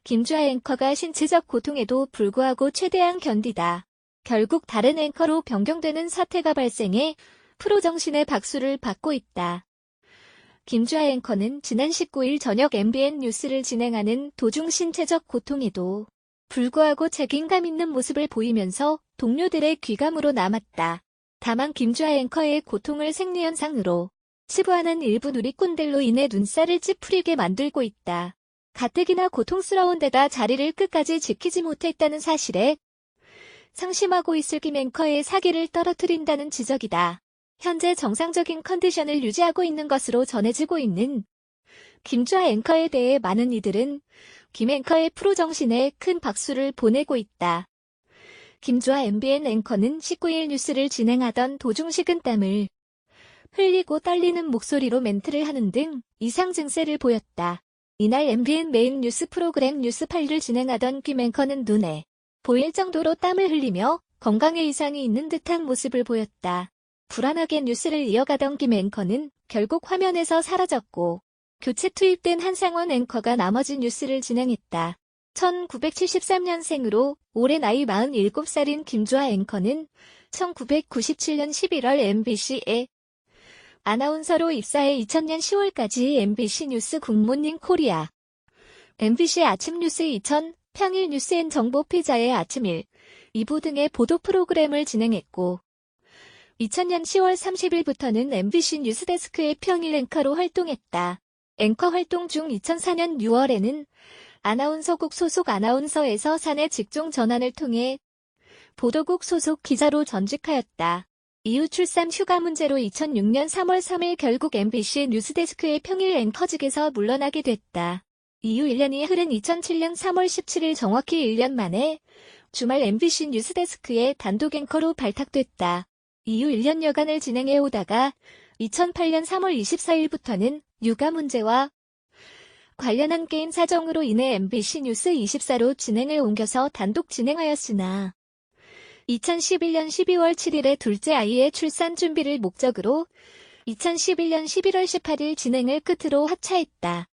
김주아 앵커가 신체적 고통에도 불구하고 최대한 견디다. 결국 다른 앵커로 변경되는 사태가 발생해 프로 정신의 박수를 받고 있다. 김주아 앵커는 지난 19일 저녁 MBN 뉴스를 진행하는 도중 신체적 고통에도 불구하고 책임감 있는 모습을 보이면서 동료들의 귀감으로 남았다. 다만 김주아 앵커의 고통을 생리현상으로 치부하는 일부 누리꾼들로 인해 눈살을 찌푸리게 만들고 있다. 가뜩이나 고통스러운 데다 자리를 끝까지 지키지 못했다는 사실에 상심하고 있을 김 앵커의 사기를 떨어뜨린다는 지적이다. 현재 정상적인 컨디션을 유지하고 있는 것으로 전해지고 있는 김주아 앵커에 대해 많은 이들은 김 앵커의 프로 정신에 큰 박수를 보내고 있다. 김주아 MBN 앵커는 19일 뉴스를 진행하던 도중 식은땀을 흘리고 떨리는 목소리로 멘트를 하는 등 이상 증세를 보였다. 이날 MBN 메인 뉴스 프로그램 뉴스8를 진행하던 김 앵커는 눈에 보일 정도로 땀을 흘리며 건강에 이상이 있는 듯한 모습을 보였다. 불안하게 뉴스를 이어가던 김 앵커는 결국 화면에서 사라졌고 교체 투입된 한상원 앵커가 나머지 뉴스를 진행했다. 1973년생으로 올해 나이 47살인 김주아 앵커는 1997년 11월 MBC에 아나운서로 입사해 2000년 10월까지 MBC 뉴스 굿모닝 코리아, MBC 아침 뉴스 2000, 평일 뉴스앤 정보 피자의 아침 1, 2부 등의 보도 프로그램을 진행했고 2000년 10월 30일부터는 MBC 뉴스데스크의 평일 앵커로 활동했다. 앵커 활동 중 2004년 6월에는 아나운서국 소속 아나운서에서 사내 직종 전환을 통해 보도국 소속 기자로 전직하였다. 이후 출산 휴가 문제로 2006년 3월 3일 결국 MBC 뉴스데스크의 평일 앵커직에서 물러나게 됐다. 이후 1년이 흐른 2007년 3월 17일 정확히 1년 만에 주말 MBC 뉴스데스크의 단독 앵커로 발탁됐다. 이후 1년여간을 진행해오다가 2008년 3월 24일부터는 육아 문제와 관련한 개인 사정으로 인해 MBC 뉴스 24로 진행을 옮겨서 단독 진행하였으나 2011년 12월 7일에 둘째 아이의 출산 준비를 목적으로 2011년 11월 18일 진행을 끝으로 하차했다.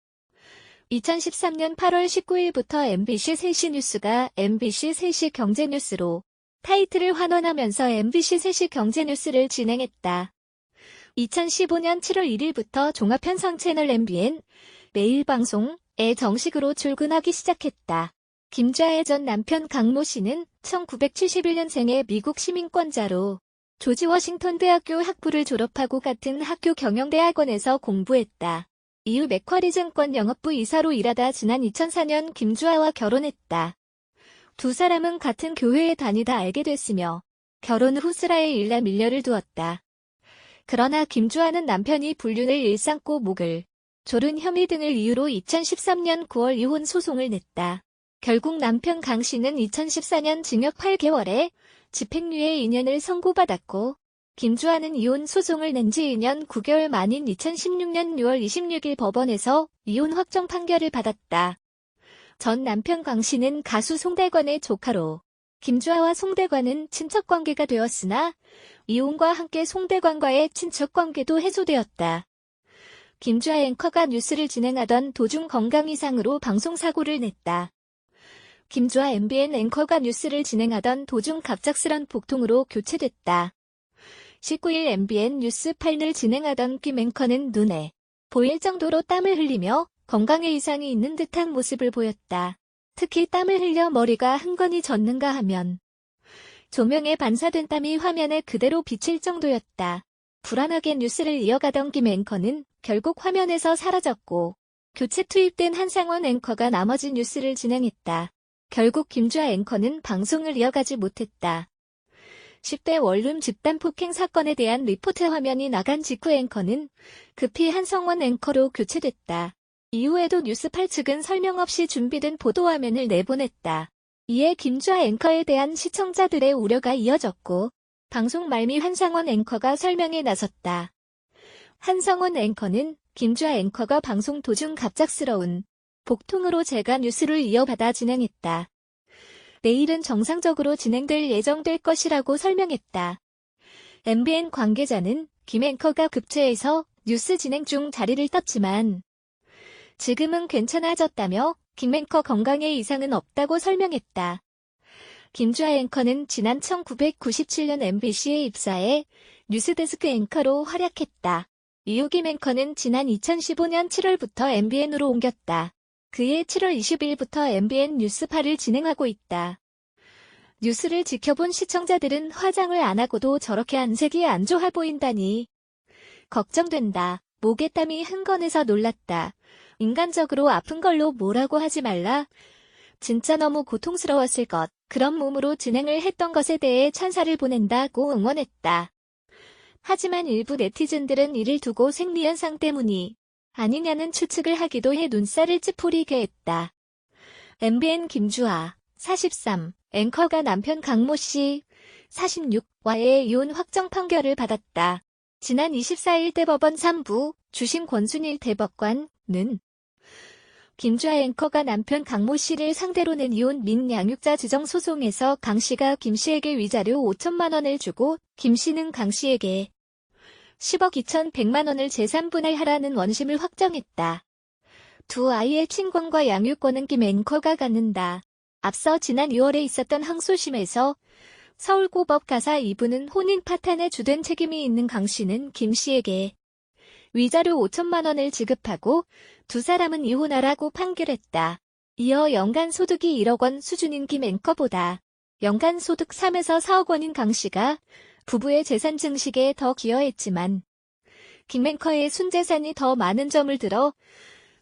2013년 8월 19일부터 MBC 3시 뉴스가 MBC 3시 경제뉴스로 타이틀을 환원하면서 MBC 3시 경제뉴스를 진행했다. 2015년 7월 1일부터 종합편성 채널 MBN 매일 방송에 정식으로 출근하기 시작했다. 김주아의 전 남편 강모 씨는 1971년생의 미국 시민권자로 조지 워싱턴 대학교 학부를 졸업하고 같은 학교 경영대학원에서 공부했다. 이후 맥쿼리 증권 영업부 이사로 일하다 지난 2004년 김주아와 결혼했다. 두 사람은 같은 교회에 다니다 알게 됐으며 결혼 후 슬하에 일나 밀려를 두었다. 그러나 김주아는 남편이 불륜을 일삼고 목을 조른 혐의 등을 이유로 2013년 9월 이혼 소송을 냈다. 결국 남편 강 씨는 2014년 징역 8개월에 집행유예 2년을 선고받았고 김주아는 이혼 소송을 낸 지 2년 9개월 만인 2016년 6월 26일 법원에서 이혼 확정 판결을 받았다. 전 남편 강 씨는 가수 송대관의 조카로 김주아와 송대관은 친척관계가 되었으나 이혼과 함께 송대관과의 친척관계도 해소되었다. 김주아 앵커가 뉴스를 진행하던 도중 건강 이상으로 방송사고를 냈다. 김주아 MBN 앵커가 뉴스를 진행하던 도중 갑작스런 복통으로 교체됐다. 19일 MBN 뉴스8을 진행하던 김 앵커는 눈에 보일 정도로 땀을 흘리며 건강에 이상이 있는 듯한 모습을 보였다. 특히 땀을 흘려 머리가 흥건히 젖는가 하면 조명에 반사된 땀이 화면에 그대로 비칠 정도였다. 불안하게 뉴스를 이어가던 김 앵커는 결국 화면에서 사라졌고 교체 투입된 한상원 앵커가 나머지 뉴스를 진행했다. 결국 김주아 앵커는 방송을 이어가지 못했다. 10대 원룸 집단 폭행 사건에 대한 리포트 화면이 나간 직후 앵커는 급히 한성원 앵커로 교체됐다. 이후에도 뉴스8 측은 설명 없이 준비된 보도 화면을 내보냈다. 이에 김주아 앵커에 대한 시청자들의 우려가 이어졌고 방송 말미 한상원 앵커가 설명에 나섰다. 한성원 앵커는 김주아 앵커가 방송 도중 갑작스러운 복통으로 제가 뉴스를 이어받아 진행했다. 내일은 정상적으로 진행될 예정될 것이라고 설명했다. MBN 관계자는 김 앵커가 급체해서 뉴스 진행 중 자리를 떴지만 지금은 괜찮아졌다며 김 앵커 건강에 이상은 없다고 설명했다. 김주아 앵커는 지난 1997년 MBC에 입사해 뉴스데스크 앵커로 활약했다. 이후 김 앵커는 지난 2015년 7월부터 MBN으로 옮겼다. 그해 7월 20일부터 MBN 뉴스8을 진행하고 있다. 뉴스를 지켜본 시청자들은 화장을 안 하고도 저렇게 안색이 안 좋아 보인다니 걱정된다. 목에 땀이 흥건해서 놀랐다. 인간적으로 아픈 걸로 뭐라고 하지 말라. 진짜 너무 고통스러웠을 것. 그런 몸으로 진행을 했던 것에 대해 찬사를 보낸다고 응원했다. 하지만 일부 네티즌들은 이를 두고 생리현상 때문이 아니냐는 추측을 하기도 해 눈살을 찌푸리게 했다. MBN 김주아 43 앵커가 남편 강모 씨 46와의 이혼 확정 판결을 받았다. 지난 24일 대법원 3부 주심 권순일 대법관은 김주아 앵커가 남편 강모 씨를 상대로 낸 이혼 및 양육자 지정 소송에서 강 씨가 김 씨에게 위자료 5천만 원을 주고 김 씨는 강 씨에게 10억 2,100만 원을 재산분할하라는 원심을 확정했다. 두 아이의 친권과 양육권은 김 앵커가 갖는다. 앞서 지난 2월에 있었던 항소심에서 서울고법 가사 2부는 혼인 파탄에 주된 책임이 있는 강 씨는 김 씨에게 위자료 5천만 원을 지급하고 두 사람은 이혼하라고 판결했다. 이어 연간 소득이 1억 원 수준인 김 앵커보다 연간 소득 3에서 4억 원인 강 씨가 부부의 재산 증식에 더 기여했지만 김 앵커의 순재산이 더 많은 점을 들어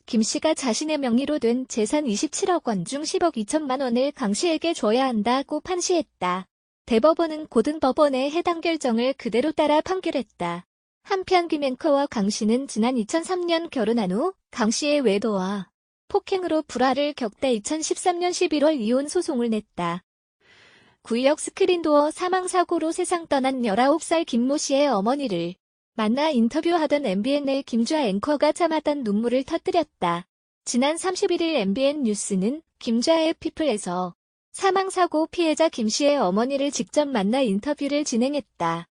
김 씨가 자신의 명의로 된 재산 27억 원 중 10억 2천만 원을 강 씨에게 줘야 한다고 판시했다. 대법원은 고등법원의 해당 결정을 그대로 따라 판결했다. 한편 김 앵커와 강 씨는 지난 2003년 결혼한 후 강 씨의 외도와 폭행으로 불화를 겪다 2013년 11월 이혼 소송을 냈다. 구의역 스크린도어 사망사고로 세상 떠난 19살 김모 씨의 어머니를 만나 인터뷰하던 MBN의 김주아 앵커가 참았던 눈물을 터뜨렸다. 지난 31일 MBN 뉴스는 김주아의 피플에서 사망사고 피해자 김 씨의 어머니를 직접 만나 인터뷰를 진행했다.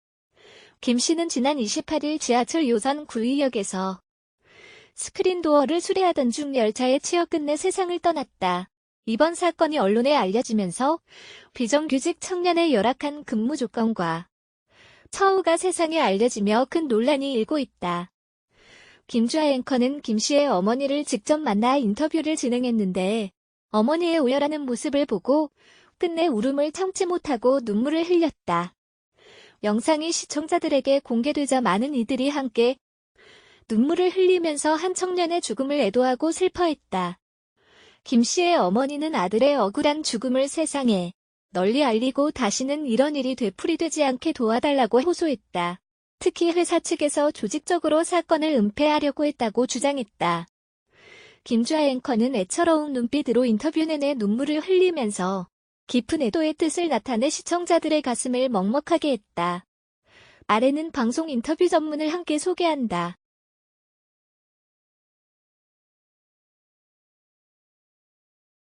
김 씨는 지난 28일 지하철 요선 구의역에서 스크린도어를 수리하던 중 열차에 치여 끝내 세상을 떠났다. 이번 사건이 언론에 알려지면서 비정규직 청년의 열악한 근무 조건과 처우가 세상에 알려지며 큰 논란이 일고 있다. 김주아 앵커는 김 씨의 어머니를 직접 만나 인터뷰를 진행했는데 어머니의 오열하는 모습을 보고 끝내 울음을 참지 못하고 눈물을 흘렸다. 영상이 시청자들에게 공개되자 많은 이들이 함께 눈물을 흘리면서 한 청년의 죽음을 애도하고 슬퍼했다. 김 씨의 어머니는 아들의 억울한 죽음을 세상에 널리 알리고 다시는 이런 일이 되풀이되지 않게 도와달라고 호소했다. 특히 회사 측에서 조직적으로 사건을 은폐하려고 했다고 주장했다. 김주아 앵커는 애처로운 눈빛으로 인터뷰 내내 눈물을 흘리면서 깊은 애도의 뜻을 나타내 시청자들의 가슴을 먹먹하게 했다. 아래는 방송 인터뷰 전문을 함께 소개한다.